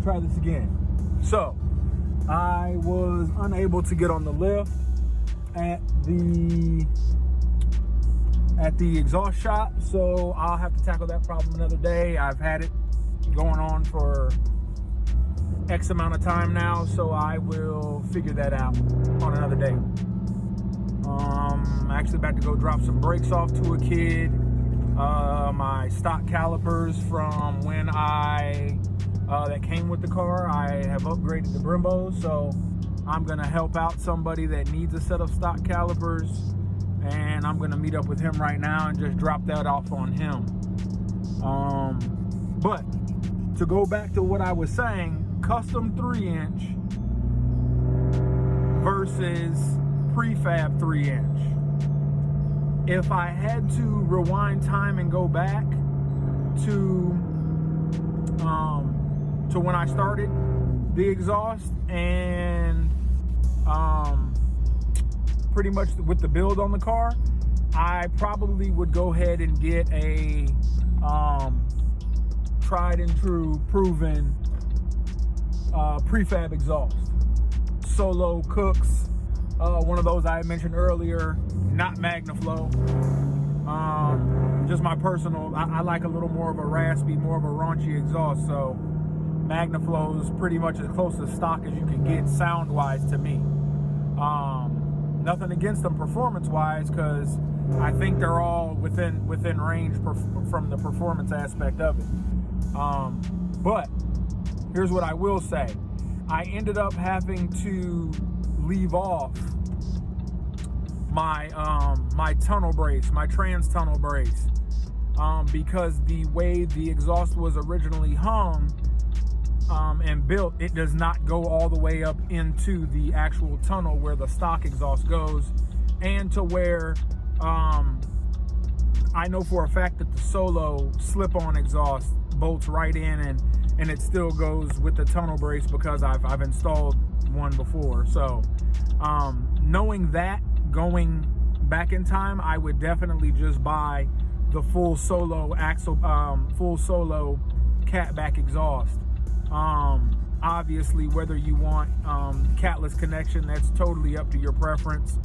try this again. So I was unable to get on the lift at the exhaust shop, so I'll have to tackle that problem another day. I've had it going on for X amount of time now, so I will figure that out on another day. I'm actually about to go drop some brakes off to a kid. My stock calipers from when that came with the car, I have upgraded the Brembos, so I'm gonna help out somebody that needs a set of stock calipers, and I'm gonna meet up with him right now and just drop that off on him. But to go back to what I was saying, custom 3-inch versus prefab 3-inch. If I had to rewind time and go back to when I started the exhaust and pretty much with the build on the car, I probably would go ahead and get a tried and true, proven prefab exhaust. Solo Cooks, one of those I mentioned earlier, not MagnaFlow. Just my personal, I like a little more of a raspy, more of a raunchy exhaust, so MagnaFlow is pretty much as close to stock as you can get sound-wise to me. Nothing against them performance-wise, because I think they're all within range from the performance aspect of it. But here's what I will say. I ended up having to leave off my my tunnel brace, my trans tunnel brace, because the way the exhaust was originally hung and built, it does not go all the way up into the actual tunnel where the stock exhaust goes, and to where I know for a fact that the Solo slip-on exhaust bolts right in, and it still goes with the tunnel brace because I've installed one before. So knowing that, going back in time, I would definitely just buy the full Solo catback exhaust. Obviously, whether you want catless connection, that's totally up to your preference.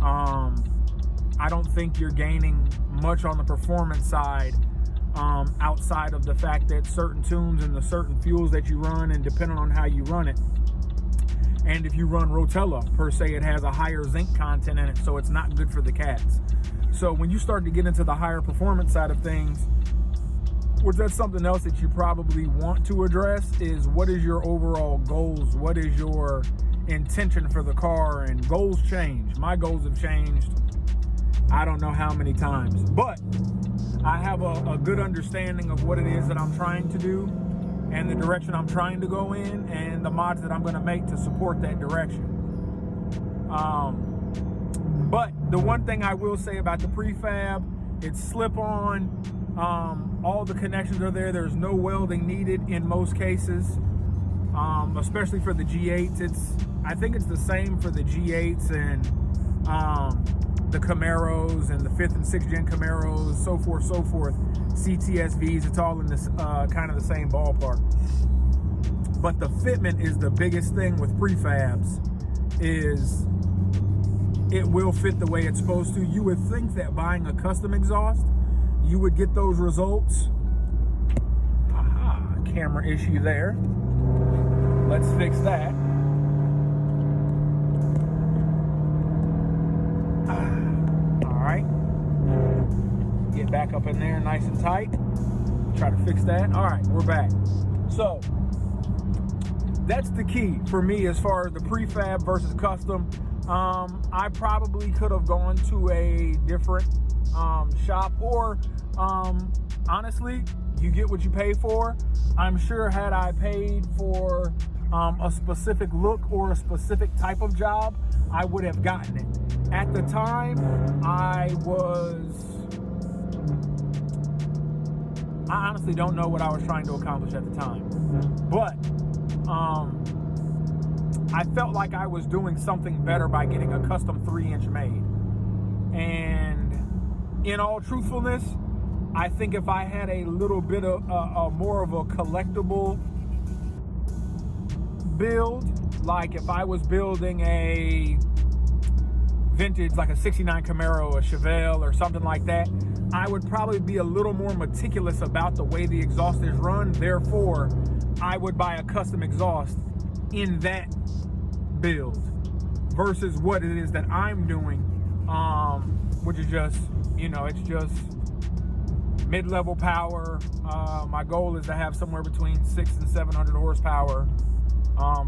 I don't think you're gaining much on the performance side, outside of the fact that certain tunes and the certain fuels that you run, and depending on how you run it, and if you run Rotella per se, it has a higher zinc content in it, so it's not good for the cats. So when you start to get into the higher performance side of things, which that's something else that you probably want to address, is what is your overall goals? What is your intention for the car? And goals change. My goals have changed I don't know how many times, but I have a good understanding of what it is that I'm trying to do and the direction I'm trying to go in, and the mods that I'm going to make to support that direction. But the one thing I will say about the prefab, it's slip-on. All the connections are there. There's no welding needed in most cases, especially for the G8s. I think it's the same for the G8s and the Camaros and the 5th and 6th gen Camaros, so forth, CTSVs. It's all in this kind of the same ballpark. But the fitment is the biggest thing with prefabs, is it will fit the way it's supposed to. You would think that buying a custom exhaust, you would get those results. Aha, camera issue there. Let's fix that. All right. Get back up in there nice and tight. Try to fix that. All right, we're back. So that's the key for me as far as the prefab versus custom. I probably could have gone to a different shop, or honestly, you get what you pay for. I'm sure had I paid for a specific look or a specific type of job, I would have gotten it. At the time, I honestly don't know what I was trying to accomplish at the time, but I felt like I was doing something better by getting a custom 3-inch made. And in all truthfulness, I think if I had a little bit of more of a collectible build, like if I was building a vintage, like a 69 Camaro, a Chevelle, or something like that, I would probably be a little more meticulous about the way the exhaust is run. Therefore, I would buy a custom exhaust in that build versus what it is that I'm doing, which is just, you know, it's just mid-level power. My goal is to have somewhere between 600 and 700 horsepower,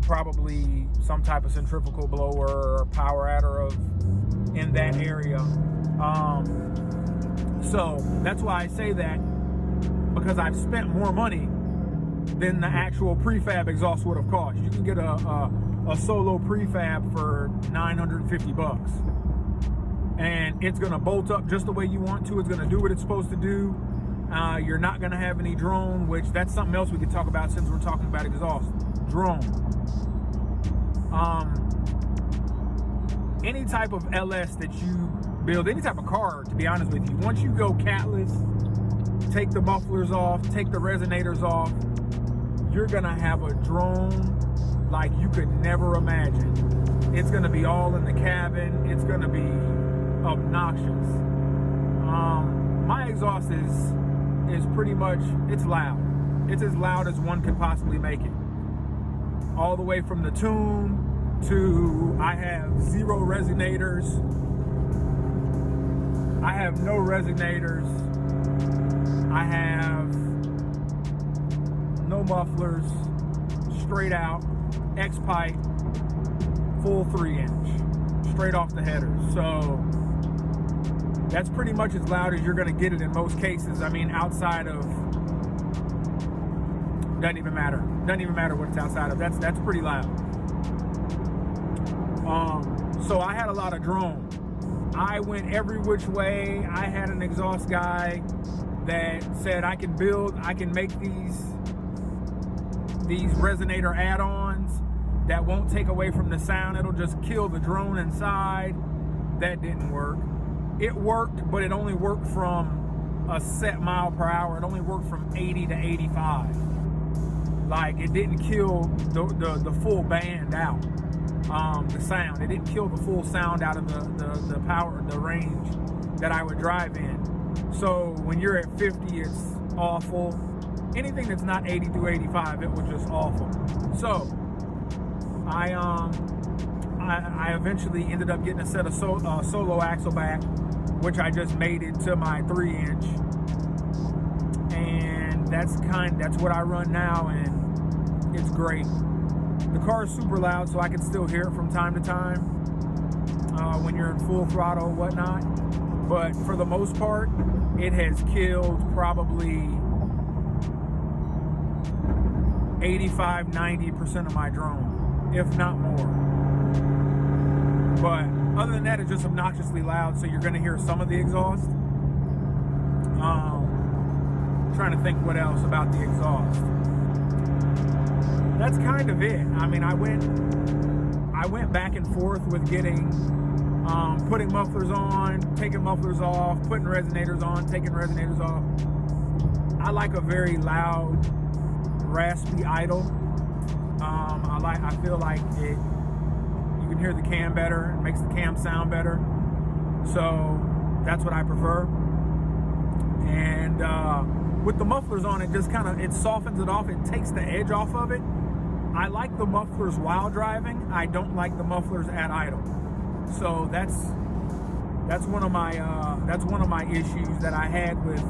probably some type of centrifugal blower or power adder of in that area. So that's why I say that, because I've spent more money than the actual prefab exhaust would have cost. You can get a solo prefab for $950, and it's gonna bolt up just the way you want to. It's gonna do what it's supposed to do. You're not gonna have any drone, which that's something else we could talk about since we're talking about exhaust. Drone. Any type of LS that you build, any type of car, to be honest with you, once you go catless, take the mufflers off, take the resonators off, you're gonna have a drone like you could never imagine. It's gonna be all in the cabin. It's gonna be obnoxious. My exhaust is pretty much, it's loud. It's as loud as one could possibly make it. All the way from the tune to, I have 0 resonators. I have no resonators. I have no mufflers, straight out, X-pipe, full 3-inch, straight off the headers. So that's pretty much as loud as you're gonna get it in most cases. I mean, outside of, doesn't even matter. Doesn't even matter what it's outside of. That's pretty loud. So I had a lot of drone. I went every which way. I had an exhaust guy that said I can make these resonator add-ons that won't take away from the sound. It'll just kill the drone inside. That didn't work. It worked, but it only worked from a set mile per hour. It only worked from 80 to 85. Like, it didn't kill the full band out. The sound. It didn't kill the full sound out of the power, the range that I would drive in. So when you're at 50, it's awful. Anything that's not 80 through 85, it was just awful. So I eventually ended up getting a set of solo axle back, which I just made it to my 3-inch, and that's what I run now, and it's great. The car is super loud, so I can still hear it from time to time when you're in full throttle and whatnot. But for the most part, it has killed probably 85-90% of my drone, if not more. But other than that, it's just obnoxiously loud, so you're going to hear some of the exhaust. Trying to think what else about the exhaust. That's kind of it. I mean, I went back and forth with getting, putting mufflers on, taking mufflers off, putting resonators on, taking resonators off. I like a very loud, raspy idle. I feel like you can hear the cam better. It makes the cam sound better. So that's what I prefer. And with the mufflers on, it just it softens it off. It takes the edge off of it. I like the mufflers while driving. I don't like the mufflers at idle. So that's one of my issues that I had with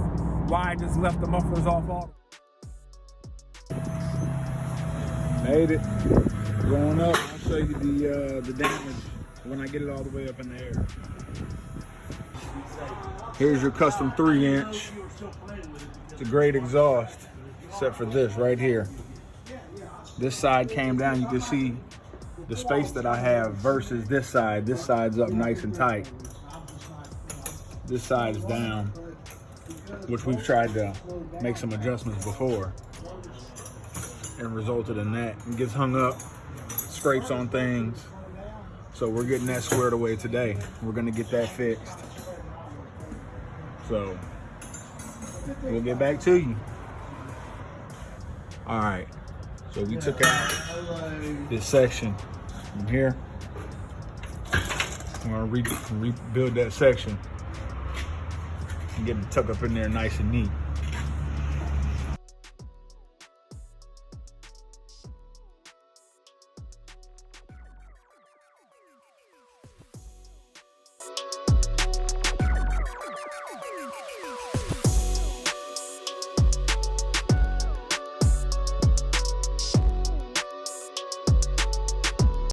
why I just left the mufflers off all. Made it. Going up. I'll show you the damage when I get it all the way up in the air. Here's your custom 3-inch. It's a great exhaust, except for this right here. This side came down. You can see the space that I have versus this side. This side's up nice and tight. This side is down, which we've tried to make some adjustments before and resulted in that. It gets hung up, scrapes on things. So we're getting that squared away today. We're gonna get that fixed. So we'll get back to you. All right. So we took out this section from here. I'm gonna rebuild that section and get it tucked up in there nice and neat.